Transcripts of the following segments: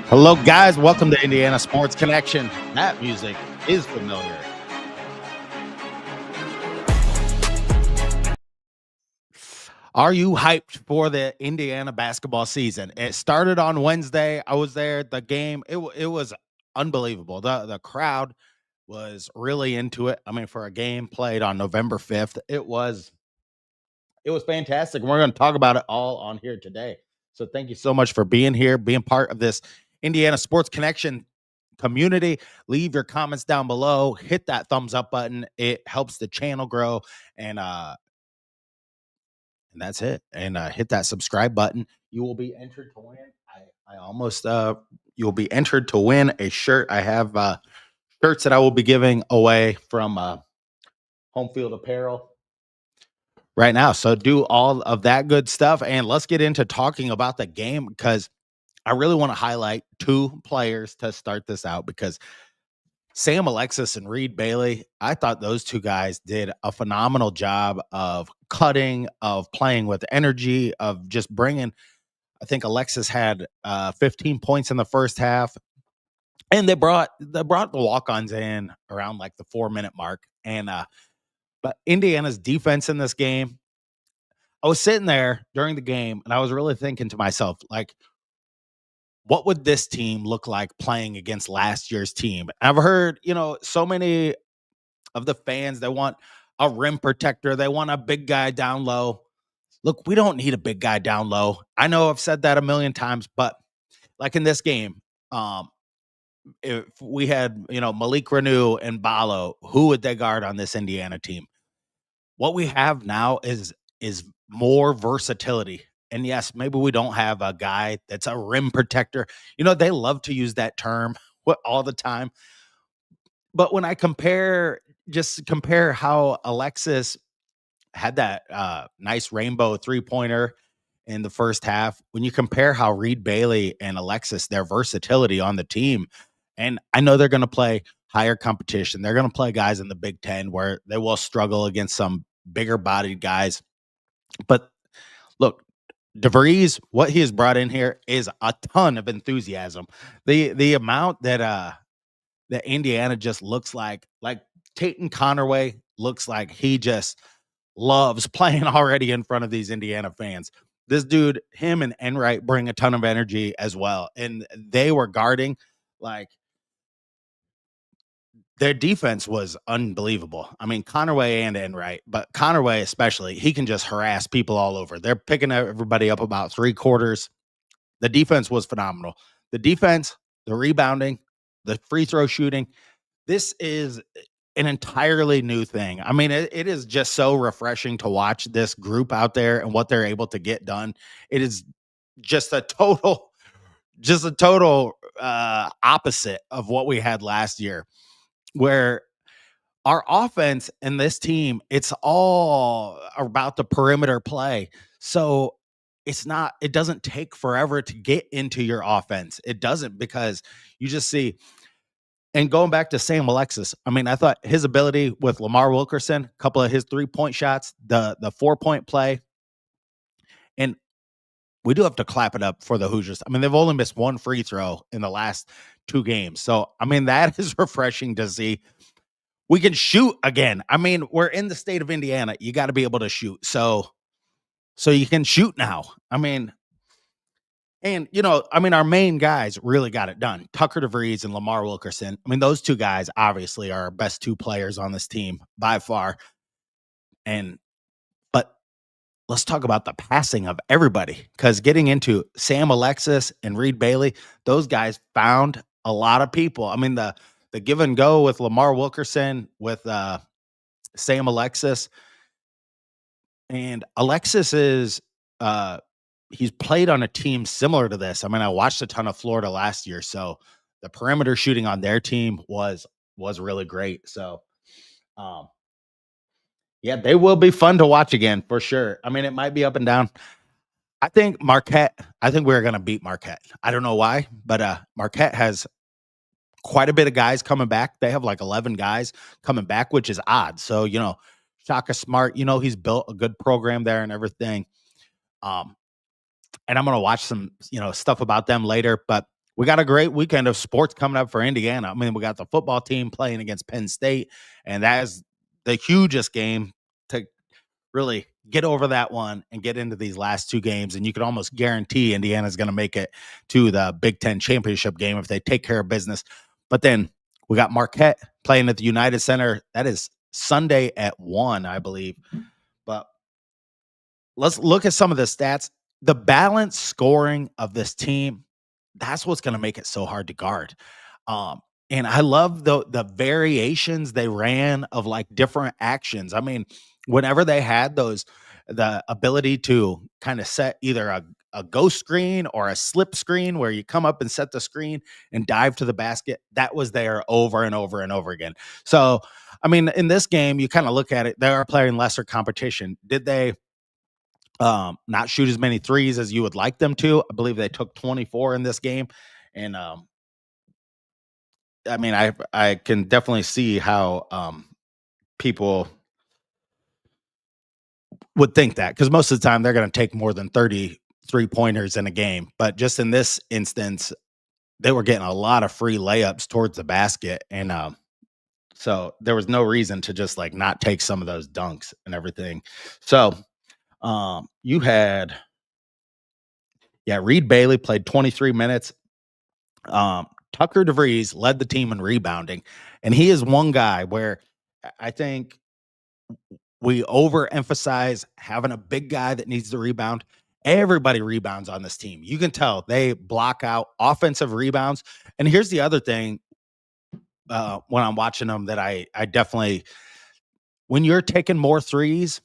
Hello, guys. Welcome to Indiana Sports Connection. That music is familiar. Are you hyped for the Indiana basketball season? It started on Wednesday. I was there. The game, it was unbelievable. The crowd was really into it. I mean, for a game played on November 5th, it was fantastic. We're going to talk about it all on here today. So thank you so much for being here, being part of this Indiana Sports Connection community. Leave your comments down below. Hit that thumbs up button. It helps the channel grow. And that's it. And hit that subscribe button. You will be entered to win. I almost you'll be entered to win a shirt. I have shirts that I will be giving away from Home Field Apparel right now. So do all of that good stuff. And let's get into talking about the game, because I really want to highlight two players to start this out, because Sam Alexis and Reed Bailey, I thought those two guys did a phenomenal job of cutting, of playing with energy, of just bringing. I think Alexis had 15 points in the first half, and they brought the walk-ons in around like the 4-minute mark. And but Indiana's defense in this game, I was sitting there during the game, and I was really thinking to myself, like, what would this team look like playing against last year's team? I've heard, so many of the fans, they want a rim protector. They want a big guy down low. Look, we don't need a big guy down low. I know I've said that a million times, but like in this game, if we had, Malik Renew and Balo, who would they guard on this Indiana team? What we have now is more versatility. And yes, maybe we don't have a guy that's a rim protector. They love to use that term all the time. But when I compare how Alexis had that nice rainbow 3-pointer in the first half, when you compare how Reed Bailey and Alexis, their versatility on the team, and I know they're going to play higher competition. They're going to play guys in the Big Ten where they will struggle against some bigger bodied guys. But look, DeVries, what he has brought in here is a ton of enthusiasm. The amount that Indiana just looks like Tatum Connerway looks like he just loves playing already in front of these Indiana fans. This dude, him and Enright bring a ton of energy as well. And they were guarding, like, their defense was unbelievable. I mean, Connerway and Enright, but Connerway especially, he can just harass people all over. They're picking everybody up about 3 quarters. The defense was phenomenal. The defense, the rebounding, the free throw shooting. This is an entirely new thing. I mean, it is just so refreshing to watch this group out there and what they're able to get done. It is just a total opposite of what we had last year, where our offense and this team, it's all about the perimeter play. So it doesn't take forever to get into your offense. It doesn't, because you just see. And going back to Sam Alexis, I mean, I thought his ability with Lamar Wilkerson, a couple of his 3-point shots, the 4-point play, and we do have to clap it up for the Hoosiers. I mean, they've only missed 1 free throw in the last 2 games. So, I mean, that is refreshing to see. We can shoot again. I mean, we're in the state of Indiana. You got to be able to shoot. So you can shoot now. I mean, and, our main guys really got it done. Tucker DeVries and Lamar Wilkerson. I mean, those 2 guys obviously are our best 2 players on this team by far. But let's talk about the passing of everybody, because getting into Sam Alexis and Reed Bailey, those guys found a lot of people. I mean, the give and go with Lamar Wilkerson, with Sam Alexis. And Alexis is he's played on a team similar to this. I mean, I watched a ton of Florida last year, so the perimeter shooting on their team was really great. So, yeah, they will be fun to watch again for sure. I mean, it might be up and down. I think we're going to beat Marquette. I don't know why, but Marquette has quite a bit of guys coming back. They have like 11 guys coming back, which is odd. So, Shaka Smart, he's built a good program there and everything. And I'm going to watch some, stuff about them later. But we got a great weekend of sports coming up for Indiana. I mean, we got the football team playing against Penn State, and that is the hugest game to really get over that one and get into these last two games. And you can almost guarantee Indiana's going to make it to the Big Ten championship game if they take care of business. But then we got Marquette playing at the United Center. That is Sunday at 1, I believe. But let's look at some of the stats. The balanced scoring of this team, that's what's going to make it so hard to guard. Um, and I love the variations they ran of like different actions. I mean, whenever they had the ability to kind of set either a ghost screen or a slip screen where you come up and set the screen and dive to the basket, that was there over and over and over again. So, I mean, in this game, you kind of look at it, they are playing lesser competition. Did they not shoot as many threes as you would like them to? I believe they took 24 in this game. And I mean, I can definitely see how people would think that, because most of the time they're going to take more than 30 3-pointers in a game. But just in this instance, they were getting a lot of free layups towards the basket. And so there was no reason to just like not take some of those dunks and everything. So you had, Reed Bailey played 23 minutes. Tucker DeVries led the team in rebounding, and he is one guy where I think we overemphasize having a big guy that needs to rebound. Everybody rebounds on this team. You can tell they block out offensive rebounds. And here's the other thing, when I'm watching them, that I definitely, when you're taking more threes,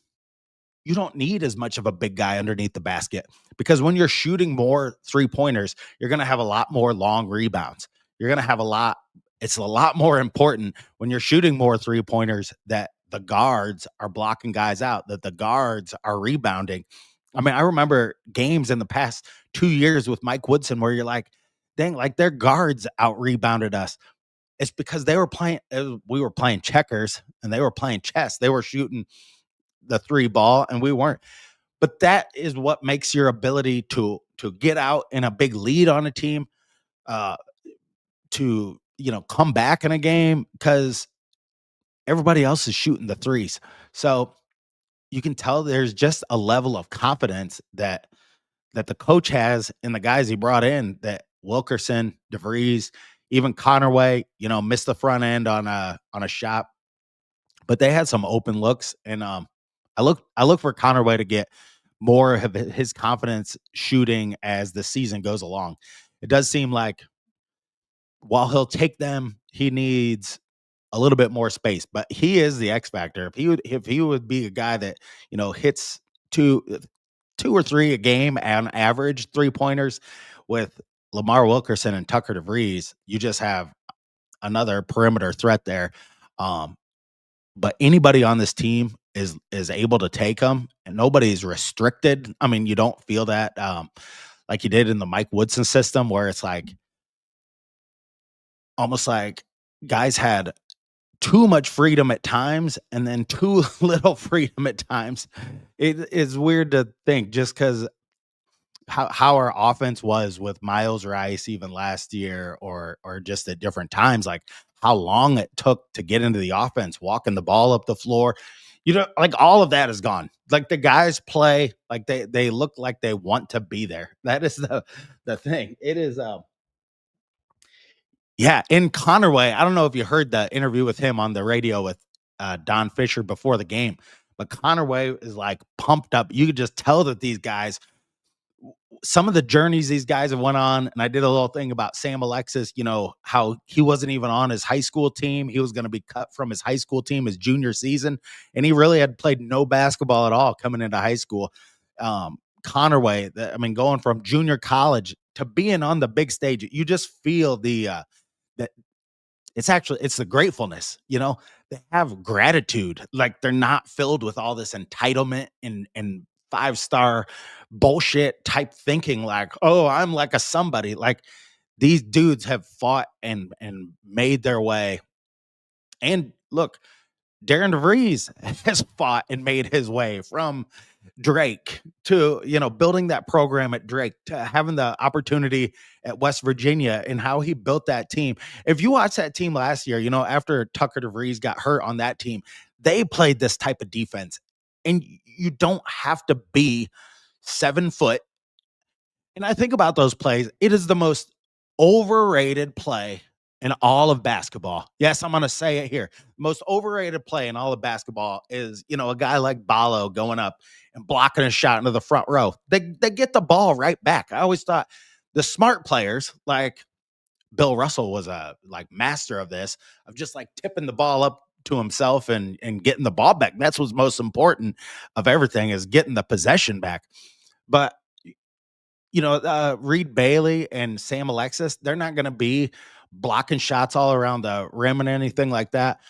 you don't need as much of a big guy underneath the basket, because when you're shooting more 3-pointers, you're going to have a lot more long rebounds. You're going to have it's a lot more important when you're shooting more 3-pointers that the guards are blocking guys out, that the guards are rebounding. I mean, I remember games in the past 2 years with Mike Woodson where you're like, dang, like their guards out rebounded us. It's because we were playing checkers and they were playing chess. They were shooting the 3 ball and we weren't. But that is what makes your ability to get out in a big lead on a team, to come back in a game, because everybody else is shooting the threes. So you can tell there's just a level of confidence that the coach has in the guys he brought in, that Wilkerson, DeVries, even Connerway, missed the front end on a shot, but they had some open looks. And I look for Connerway to get more of his confidence shooting as the season goes along. It does seem like while he'll take them, he needs a little bit more space, but he is the X factor. If he would be a guy that, hits two or three a game on average, 3-pointers with Lamar Wilkerson and Tucker DeVries, you just have another perimeter threat there. But anybody on this team is able to take them, and nobody's restricted. I mean, you don't feel that like you did in the Mike Woodson system, where it's like almost like guys had too much freedom at times and then too little freedom at times. It is weird to think, just because how our offense was with Miles Rice even last year, or just at different times, like how long it took to get into the offense, walking the ball up the floor. Like all of that is gone. Like the guys play like they look like they want to be there. That is the thing. It is yeah, in Connerway, I don't know if you heard the interview with him on the radio with Don Fisher before the game, but Connerway is like pumped up. You could just tell that these guys, some of the journeys these guys have went on. And I did a little thing about Sam Alexis, how he wasn't even on his high school team. He was going to be cut from his high school team his junior season, and he really had played no basketball at all coming into high school. Connerway, I mean, going from junior college to being on the big stage, you just feel that it's the gratefulness, they have gratitude. Like they're not filled with all this entitlement and 5-star bullshit type thinking, like, oh, I'm like a somebody. Like these dudes have fought and made their way. And look, Darren DeVries has fought and made his way from Drake, to, building that program at Drake, to having the opportunity at West Virginia and how he built that team. If you watch that team last year, after Tucker DeVries got hurt on that team, they played this type of defense. And you don't have to be 7 foot. And I think about those plays. It is the most overrated play in all of basketball. Yes, I'm going to say it here. Most overrated play in all of basketball is, a guy like Ballo going up and blocking a shot into the front row. They get the ball right back. I always thought the smart players, like Bill Russell was a master of this, of just tipping the ball up to himself and getting the ball back. That's what's most important of everything, is getting the possession back. But Reed Bailey and Sam Alexis, they're not going to be blocking shots all around the rim and anything like that.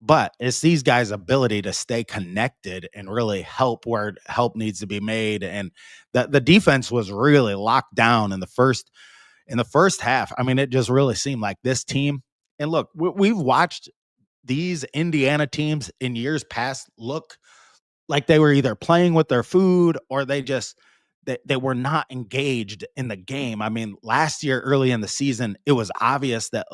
But it's these guys' ability to stay connected and really help where help needs to be made. And the defense was really locked down in the first half. I mean, it just really seemed like this team. And look, we've watched these Indiana teams in years past look like they were either playing with their food, or they were not engaged in the game. I mean, last year, early in the season, it was obvious that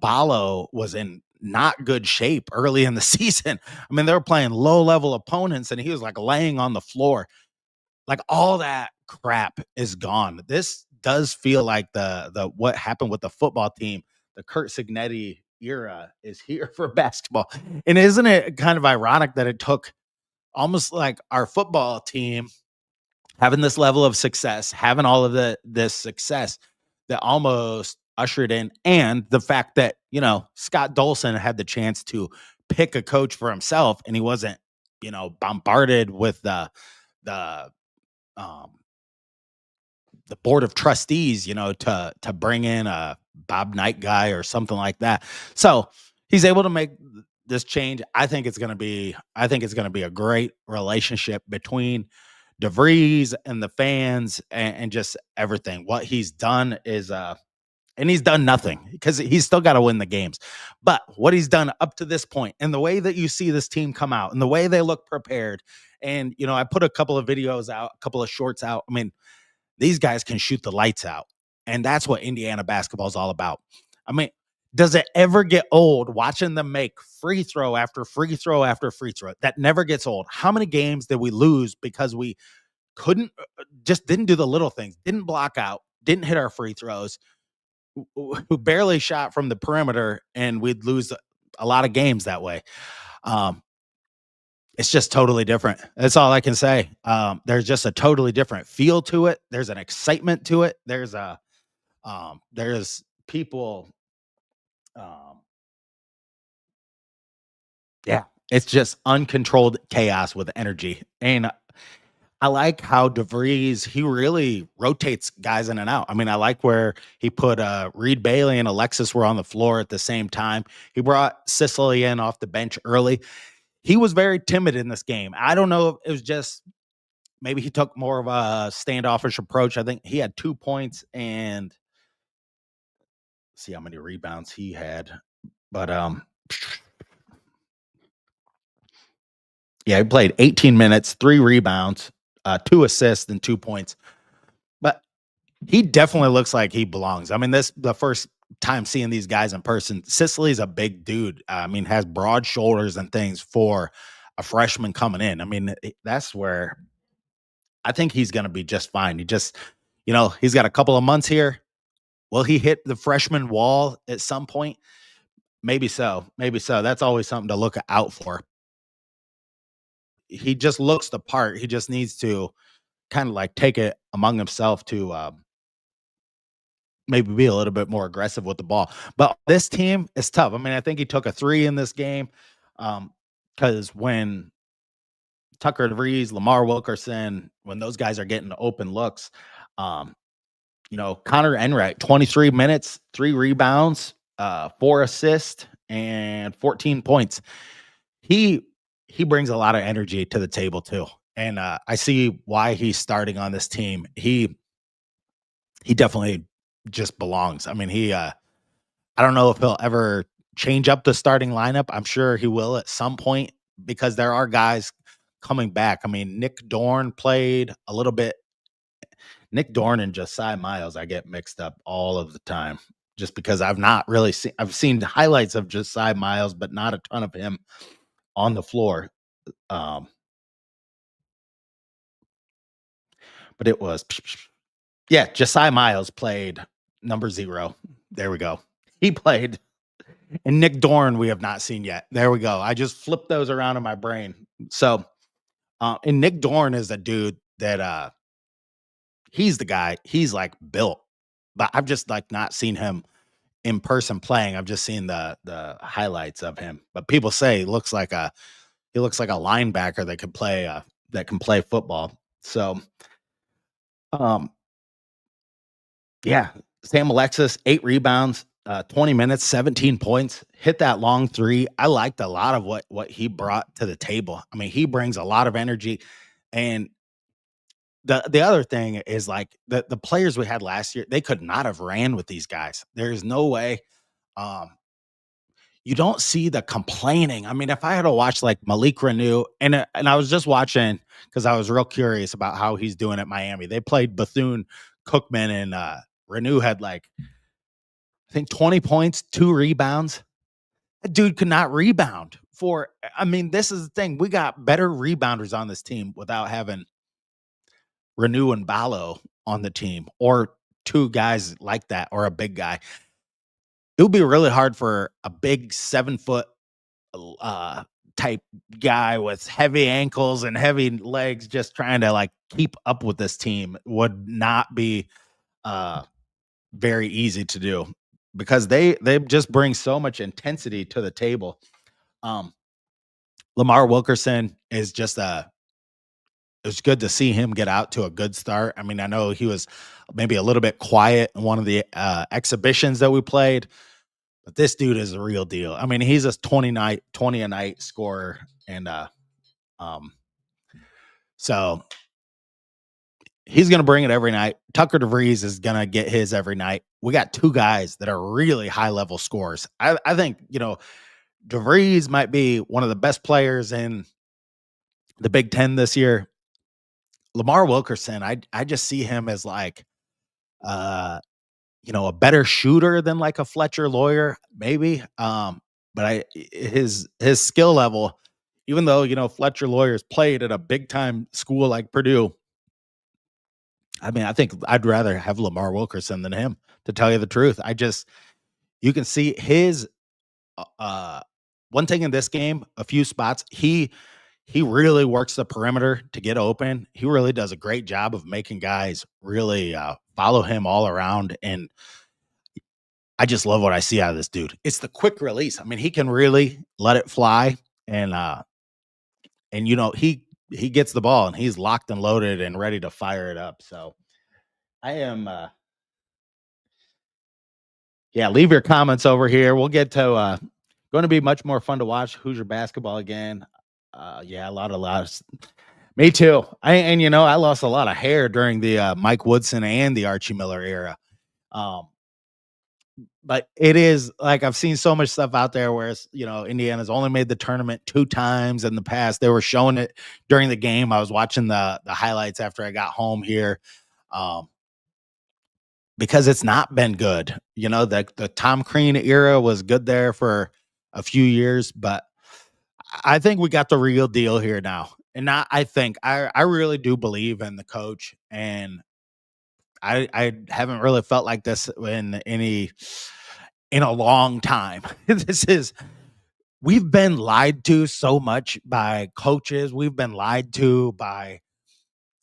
Ballo was in not good shape early in the season. I mean, they were playing low level opponents and he was laying on the floor. All that crap is gone. This does feel like the what happened with the football team, the Kurt Signetti era is here for basketball. And isn't it kind of ironic that it took almost like our football team having this level of success, having all of this success that almost ushered in, and the fact that, Scott Dolson had the chance to pick a coach for himself and he wasn't, bombarded with the um the board of trustees, to bring in a Bob Knight guy or something like that. So he's able to make this change. I think it's going to be a great relationship between DeVries and the fans, and just everything. What he's done is, and he's done nothing because he's still got to win the games. But what he's done up to this point, and the way that you see this team come out, and the way they look prepared, and I put a couple of videos out, a couple of shorts out. I mean, these guys can shoot the lights out. And that's what Indiana basketball is all about. I mean, does it ever get old watching them make free throw after free throw after free throw? That never gets old. How many games did we lose because we couldn't, just didn't do the little things, didn't block out, didn't hit our free throws, who barely shot from the perimeter, and we'd lose a lot of games that way. Um, it's just totally different. That's all I can say. There's just a totally different feel to it. There's an excitement to it. There's people. Um, yeah, it's just uncontrolled chaos with energy. And I like how DeVries, he really rotates guys in and out. I mean, I like where he put Reed Bailey and Alexis were on the floor at the same time. He brought Sicily in off the bench early. He was very timid in this game. I don't know if it was just maybe he took more of a standoffish approach. I think he had 2 points and see how many rebounds he had. But yeah, he played 18 minutes, 3 rebounds, 2 assists, and 2 points. But he definitely looks like he belongs. I mean, this the first time seeing these guys in person. Sicily's a big dude. I mean, has broad shoulders and things for a freshman coming in. I mean, that's where I think he's going to be just fine. He just, he's got a couple of months here. Will he hit the freshman wall at some point? Maybe so. Maybe so. That's always something to look out for. He just looks the part. He just needs to kind of take it among himself to maybe be a little bit more aggressive with the ball. But this team is tough. I mean, I think he took a 3 in this game, because when Tucker DeVries, Lamar Wilkerson, when those guys are getting open looks, um, Connor Enright, 23 minutes, 3 rebounds, 4 assists, and 14 points. He brings a lot of energy to the table too. And I see why he's starting on this team. He definitely just belongs. I mean, I don't know if he'll ever change up the starting lineup. I'm sure he will at some point, because there are guys coming back. I mean, Nick Dorn played a little bit. Nick Dorn and Josiah Miles, I get mixed up all of the time just because I've not really seen I've seen highlights of Josiah Miles, but not a ton of him on the floor. Um, but it was yeah, Josiah Miles played number 0. There we go. He played. And Nick Dorn, we have not seen yet. There we go. I just flipped those around in my brain. So, and Nick Dorn is a dude that he's the guy. He's like built, but I've just like not seen him in person playing. I've just seen the highlights of him. But people say he looks like a linebacker that can play football. So, um, yeah, Sam Alexis, 8 rebounds, 20 minutes, 17 points, hit that long 3. I liked a lot of what he brought to the table. I mean, he brings a lot of energy. And the other thing is like the players we had last year, they could not have ran with these guys. There's no way. Um, you don't see the complaining. I mean, if I had to watch like Malik Renew, and I was just watching because I was real curious about how he's doing at Miami. They played Bethune Cookman, and Renew had like I think 20 points, 2 rebounds. That dude could not rebound for. I mean, this is the thing. We got better rebounders on this team without having Renew and Ballo on the team, or 2 guys like that, or a big guy. It would be really hard for a big 7-foot uh type guy with heavy ankles and heavy legs just trying to like keep up with this team. Would not be uh very easy to do because they just bring so much intensity to the table. Um Lamar Wilkerson is just it's good to see him get out to a good start. I mean, I know he was maybe a little bit quiet in one of the exhibitions that we played, but this dude is a real deal. I mean, he's a 20 a night scorer. And um, so he's going to bring it every night. Tucker DeVries is going to get his every night. We got 2 guys that are really high level scorers. I think, DeVries might be one of the best players in the Big Ten this year. Lamar Wilkerson, I just see him as like, uh, a better shooter than like a Fletcher Lawyer, maybe. But his skill level, even though Fletcher Lawyer's played at a big time school like Purdue, I mean, I think I'd rather have Lamar Wilkerson than him, to tell you the truth. You can see his one thing in this game, a few spots, he really works the perimeter to get open. He really does a great job of making guys really follow him all around. And I just love what I see out of this dude. It's the quick release. I mean, he can really let it fly. And he gets the ball and he's locked and loaded and ready to fire it up. So I am yeah, leave your comments over here. We'll get to going to be much more fun to watch Hoosier basketball again. Yeah, a lot of me too. I lost a lot of hair during the Mike Woodson and the Archie Miller era. Um, but it is like I've seen so much stuff out there where Indiana's only made the tournament 2 times in the past. They were showing it during the game. I was watching the highlights after I got home here. Because it's not been good. The Tom Crean era was good there for a few years, but I think we got the real deal here now. And not I think I really do believe in the coach, and I haven't really felt like this in a long time. We've been lied to so much by coaches. We've been lied to by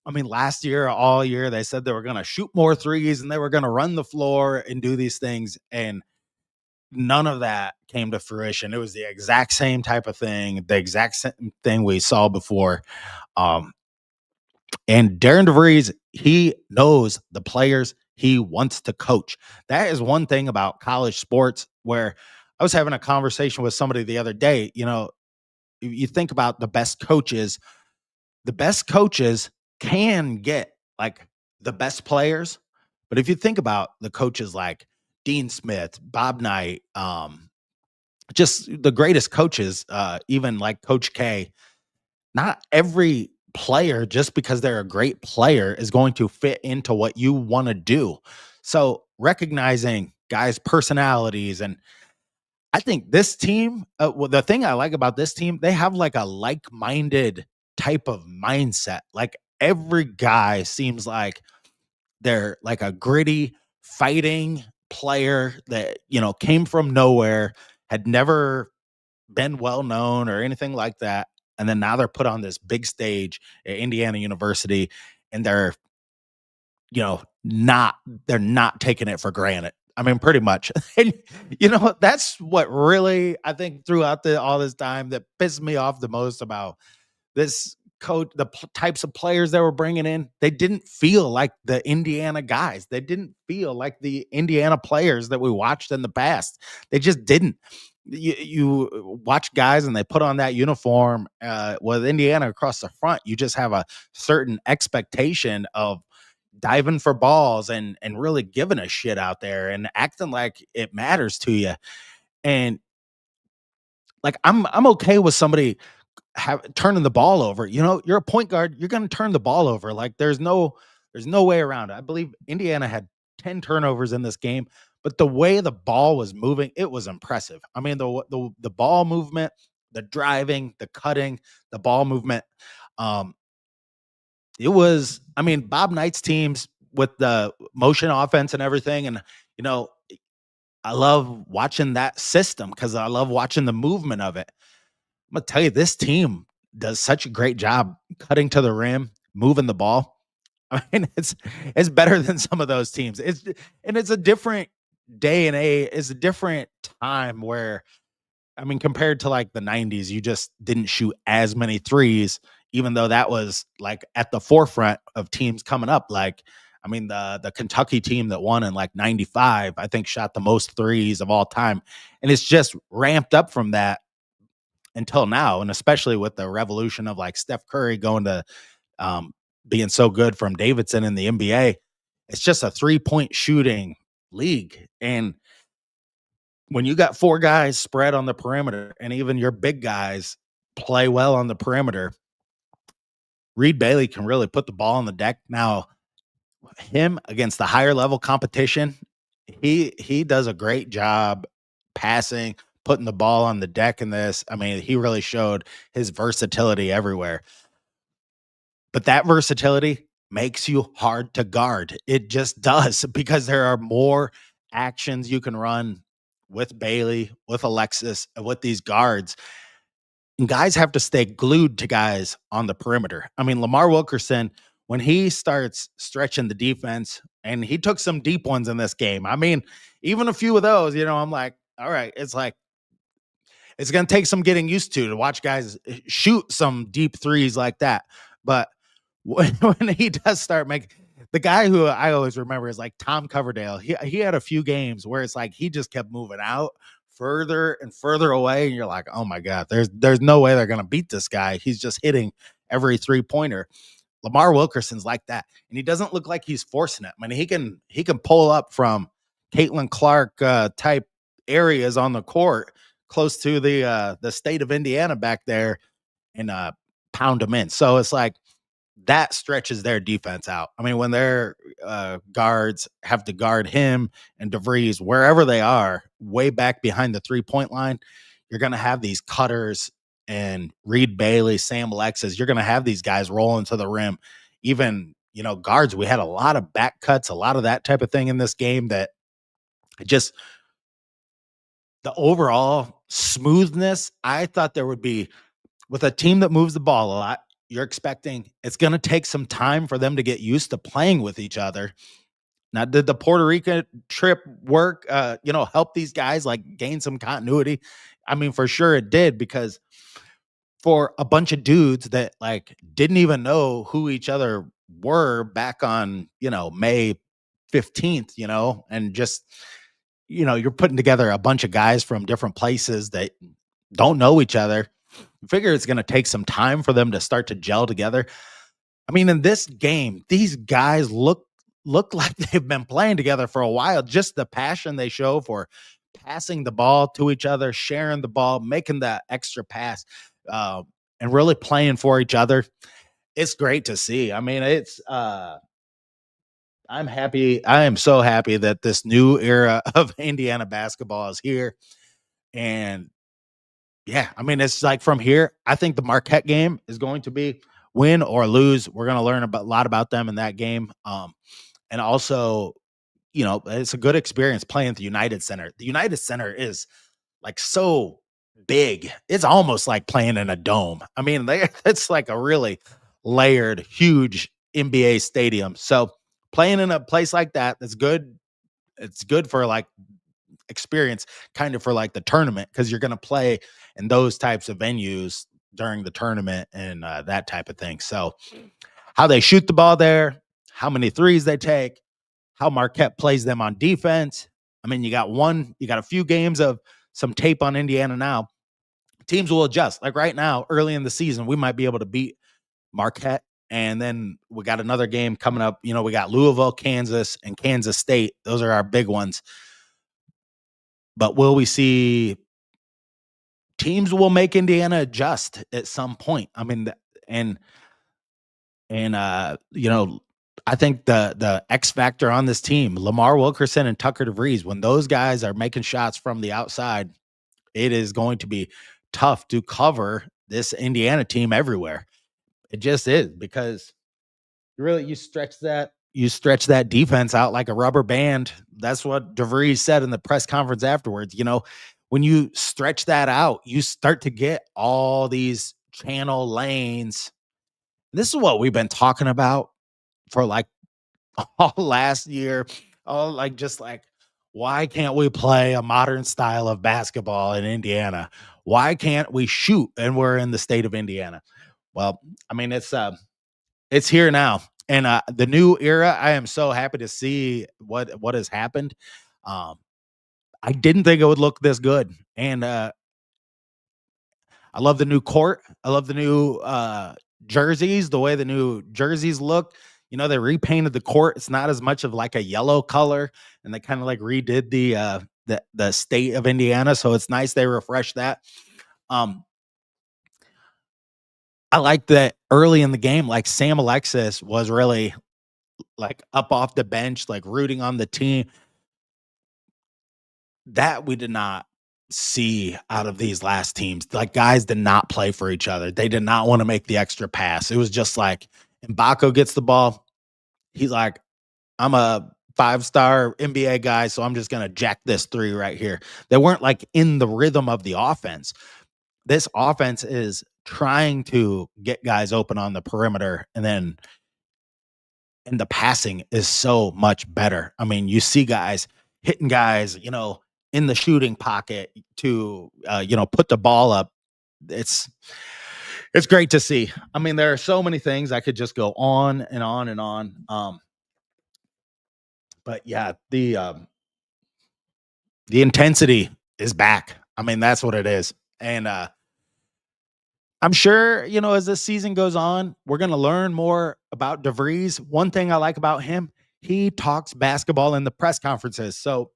last year, all year, they said they were going to shoot more threes and they were going to run the floor and do these things. And none of that came to fruition. It was the exact same type of thing, the exact same thing we saw before. And Darren DeVries, he knows the players he wants to coach. That is one thing about college sports where I was having a conversation with somebody the other day. You think about the best coaches can get like the best players. But if you think about the coaches like Dean Smith, Bob Knight, just the greatest coaches, even like Coach K, not every player, just because they're a great player, is going to fit into what you want to do. So recognizing guys' personalities, and I think this team, well, the thing I like about this team, they have like a like-minded type of mindset. Like every guy seems like they're like a gritty, fighting player that, came from nowhere, had never been well known or anything like that. And then now they're put on this big stage at Indiana University, and not they're not taking it for granted. I mean, pretty much. And that's what really, I think, throughout the all this time, that pissed me off the most about this coach, the types of players they were bringing in. They didn't feel like the Indiana guys. They didn't feel like the Indiana players that we watched in the past. They just didn't. You watch guys and they put on that uniform with Indiana across the front. You just have a certain expectation of diving for balls and really giving a shit out there and acting like it matters to you. And like I'm okay with somebody turning the ball over. You're a point guard, you're going to turn the ball over. Like there's no way around it. I believe Indiana had 10 turnovers in this game, but the way the ball was moving, it was impressive. I mean, the ball movement, the driving, the cutting, the ball movement. Um, it was, I mean, Bob Knight's teams with the motion offense and everything. And, you know, I love watching that system because I love watching the movement of it. I'm gonna tell you, this team does such a great job cutting to the rim, moving the ball. I mean, it's better than some of those teams. It's a different day and it's a different time where, I mean, compared to like the 90s, you just didn't shoot as many threes, even though that was like at the forefront of teams coming up. Like, I mean, the Kentucky team that won in like 95, I think shot the most threes of all time. And it's just ramped up from that until now. And especially with the revolution of like Steph Curry going to um, being so good from Davidson in the NBA, it's just a 3-point shooting league. And when you got four guys spread on the perimeter and even your big guys play well on the perimeter, Reed Bailey can really put the ball on the deck. Now, him against the higher level competition, he does a great job passing, putting the ball on the deck in this. I mean, he really showed his versatility everywhere. But that versatility makes you hard to guard. It just does because there are more actions you can run with Bailey, with Alexis, and with these guards. And guys have to stay glued to guys on the perimeter. I mean, Lamar Wilkerson, when he starts stretching the defense, and he took some deep ones in this game. I mean, even a few of those, I'm like, all right, it's like it's going to take some getting used to watch guys shoot some deep threes like that. But when he does start making, the guy who I always remember is like Tom Coverdale. He had a few games where it's like he just kept moving out further and further away, and you're like, oh my god, there's no way they're gonna beat this guy. He's just hitting every 3-pointer. Lamar Wilkerson's like that, and he doesn't look like he's forcing it. I mean, he can pull up from Caitlin Clark type areas on the court, close to the state of Indiana back there, and pound them in. So it's like that stretches their defense out. I mean, when their guards have to guard him and DeVries wherever they are, way back behind the 3-point line, you're going to have these cutters and Reed Bailey, Sam Alexis. You're going to have these guys rolling to the rim. Even, guards, we had a lot of back cuts, a lot of that type of thing in this game that just the overall smoothness. I thought there would be, with a team that moves the ball a lot, you're expecting it's going to take some time for them to get used to playing with each other. Now, did the Puerto Rico trip work, help these guys like gain some continuity? I mean, for sure it did, because for a bunch of dudes that like didn't even know who each other were back on, May 15th, and just, you're putting together a bunch of guys from different places that don't know each other. Figure it's going to take some time for them to start to gel together. I mean, in this game, these guys look like they've been playing together for a while. Just the passion they show for passing the ball to each other, sharing the ball, making that extra pass, uh, and really playing for each other. It's great to see. I mean, it's I'm happy. I am so happy that this new era of Indiana basketball is here. And yeah, I mean, it's like from here, I think the Marquette game is going to be win or lose. We're going to learn a lot about them in that game. And also, it's a good experience playing at the United Center. The United Center is like so big. It's almost like playing in a dome. I mean, it's like a really layered, huge NBA stadium. So playing in a place like that, that's good. It's good for like experience, kind of for like the tournament, because you're going to play in those types of venues during the tournament and that type of thing. So how they shoot the ball there, how many threes they take, how Marquette plays them on defense. I mean, you got a few games of some tape on Indiana now. Teams will adjust. Like right now, early in the season, we might be able to beat Marquette. And then we got another game coming up. We got Louisville, Kansas, and Kansas State. Those are our big ones. But will we see teams will make Indiana adjust at some point? I mean, and I think the X factor on this team, Lamar Wilkerson and Tucker DeVries, when those guys are making shots from the outside, it is going to be tough to cover this Indiana team everywhere. It just is, because you stretch that defense out like a rubber band. That's what DeVries said in the press conference afterwards. When you stretch that out, you start to get all these channel lanes. This is what we've been talking about for like all last year. Oh, like just like, why can't we play a modern style of basketball in Indiana? Why can't we shoot? And we're in the state of Indiana. Well, I mean, it's here now. And the new era, I am so happy to see what has happened. I didn't think it would look this good. And I love the new court. I love the new jerseys, the way the new jerseys look. They repainted the court. It's not as much of like a yellow color, and they kind of like redid the state of Indiana. So it's nice they refreshed that. I like that early in the game, like Sam Alexis was really like up off the bench, like rooting on the team. That we did not see out of these last teams. Like, guys did not play for each other. They did not want to make the extra pass. It was just like Mbako gets the ball. He's like, I'm a 5-star NBA guy, so I'm just going to jack this three right here. They weren't like in the rhythm of the offense. This offense is trying to get guys open on the perimeter, and the passing is so much better. I mean, you see guys hitting guys, in the shooting pocket to, put the ball up. It's it's great to see. I mean, there are so many things I could just go on and on and on. But yeah, the intensity is back. I mean, that's what it is. And I'm sure, as this season goes on, we're going to learn more about DeVries. One thing I like about him, he talks basketball in the press conferences. So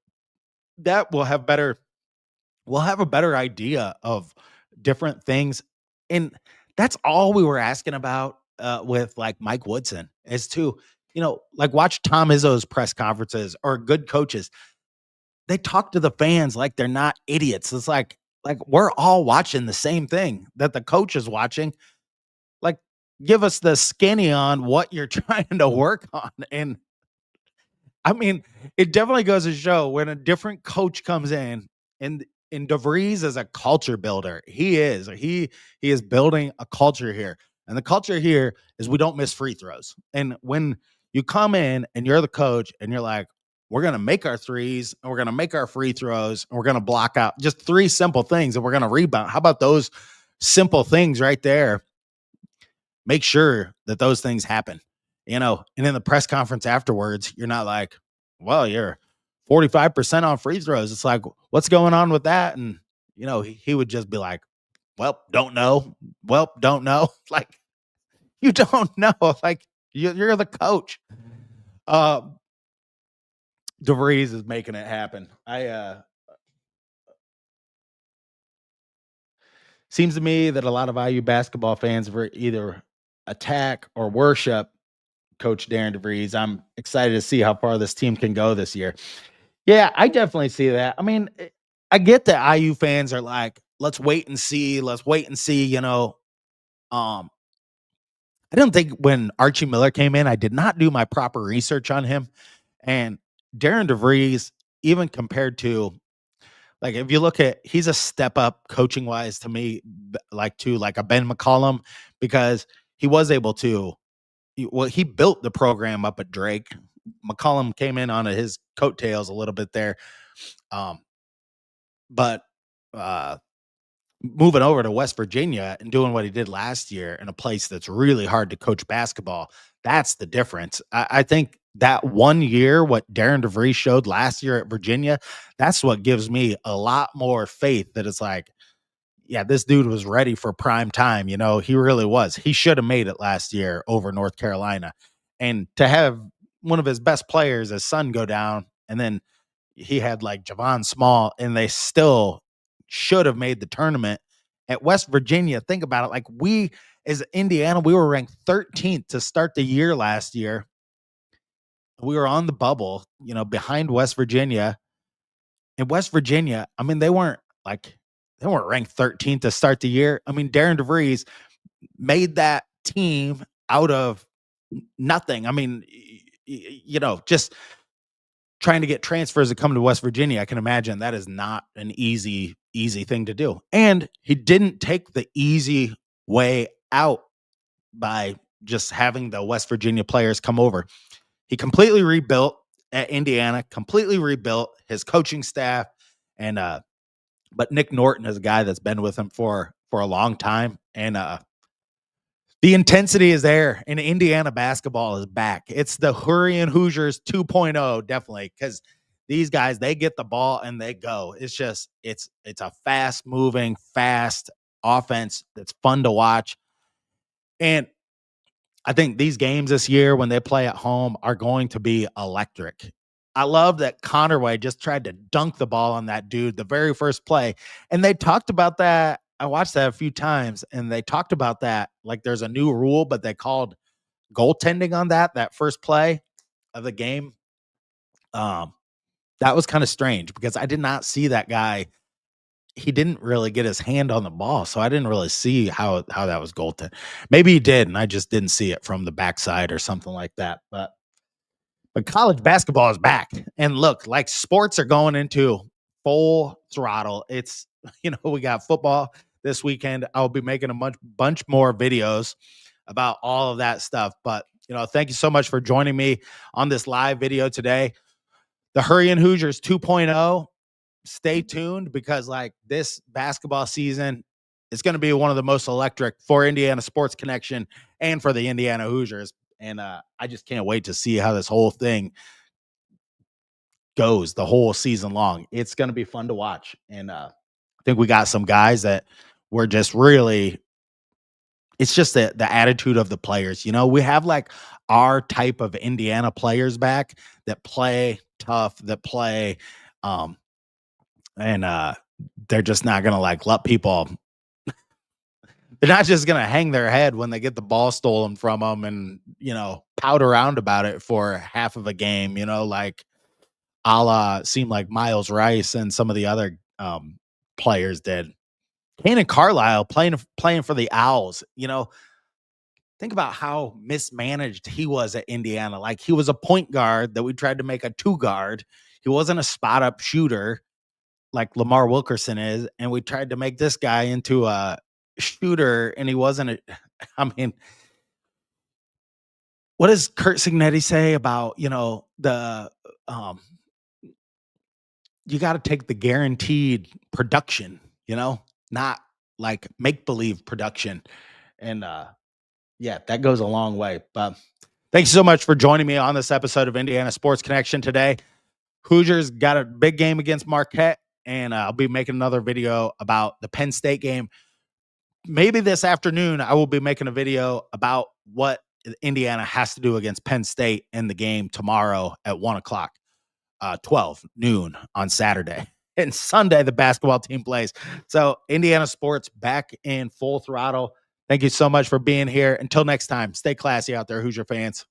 that we'll have a better idea of different things. And that's all we were asking about with like Mike Woodson, is to, like watch Tom Izzo's press conferences, or good coaches. They talk to the fans like they're not idiots. It's like we're all watching the same thing that the coach is watching. Like, give us the skinny on what you're trying to work on. And I mean, it definitely goes to show when a different coach comes in, and DeVries is a culture builder. He is. He is building a culture here. And the culture here is we don't miss free throws. And when you come in and you're the coach and you're like, we're going to make our threes, and we're going to make our free throws, and we're going to block out just three simple things, and we're going to rebound. How about those simple things right there? Make sure that those things happen, and in the press conference afterwards, you're not like, well, you're 45% on free throws. It's like, what's going on with that? And, he would just be like, well, don't know. Well, don't know. Like, you don't know. Like, you're the coach. Uh, DeVries is making it happen. Seems to me that a lot of IU basketball fans were either attack or worship Coach Darren DeVries. I'm excited to see how far this team can go this year. Yeah, I definitely see that. I mean, I get that IU fans are like, let's wait and see, let's wait and see, Um, I don't think when Archie Miller came in, I did not do my proper research on him. And Darren DeVries, even compared to like if you look at he's a step up coaching wise to me, like a Ben McCollum, because he was able to he built the program up at Drake. McCollum came in on his coattails a little bit there. Um, but uh moving over to West Virginia and doing what he did last year in a place that's really hard to coach basketball, that's the difference. I think that 1 year, what Darren DeVries showed last year at Virginia, that's what gives me a lot more faith that it's like, yeah, this dude was ready for prime time. He really was. He should have made it last year over North Carolina. And to have one of his best players, his son, go down, and then he had like Javon Small, and they still should have made the tournament at West Virginia. Think about it. Like we, as Indiana, we were ranked 13th to start the year last year. We were on the bubble, behind West Virginia. In West Virginia, I mean, they weren't ranked 13th to start the year. I mean, Darren DeVries made that team out of nothing. I mean, just trying to get transfers to come to West Virginia. I can imagine that is not an easy thing to do. And he didn't take the easy way out by just having the West Virginia players come over. He completely rebuilt at Indiana, completely rebuilt his coaching staff, and but Nick Norton is a guy that's been with him for a long time, and the intensity is there, and Indiana basketball is back. It's the Hurricane Hoosiers 2.0, definitely, because these guys, they get the ball and they go. It's just it's a fast moving, fast offense that's fun to watch, and I think these games this year when they play at home are going to be electric. I love that Connerway just tried to dunk the ball on that dude the very first play. And they talked about that. I watched that a few times and they talked about that. Like there's a new rule, but they called goaltending on that first play of the game. Um, that was kind of strange because I did not see that guy. He didn't really get his hand on the ball, so I didn't really see how that was goaltended. Maybe he did, and I just didn't see it from the backside or something like that. But college basketball is back, and look, like sports are going into full throttle. It's we got football this weekend. I'll be making a bunch more videos about all of that stuff. But thank you so much for joining me on this live video today. The Hurricane Hoosiers 2.0. Stay tuned because like this basketball season is going to be one of the most electric for Indiana Sports Connection and for the Indiana Hoosiers. And I just can't wait to see how this whole thing goes the whole season long. It's going to be fun to watch. And I think we got some guys that were just really, it's just the attitude of the players. We have like our type of Indiana players back that play tough, that play, and they're just not gonna like let people. They're not just gonna hang their head when they get the ball stolen from them and pout around about it for half of a game. Like a la seem like Miles Rice and some of the other players did. Kanan Carlisle playing for the Owls. Think about how mismanaged he was at Indiana. Like he was a point guard that we tried to make a two guard. He wasn't a spot up shooter like Lamar Wilkerson is, and we tried to make this guy into a shooter, and he wasn't. I mean, what does Kurt Signetti say about the you got to take the guaranteed production, not like make believe production, and yeah, that goes a long way. But thanks so much for joining me on this episode of Indiana Sports Connection today. Hoosiers got a big game against Marquette, and I'll be making another video about the Penn State game. Maybe this afternoon, I will be making a video about what Indiana has to do against Penn State in the game tomorrow at 1 o'clock, 12 noon on Saturday. and Sunday the basketball team plays. So Indiana sports back in full throttle. Thank you so much for being here. Until next time, stay classy out there, Hoosier fans.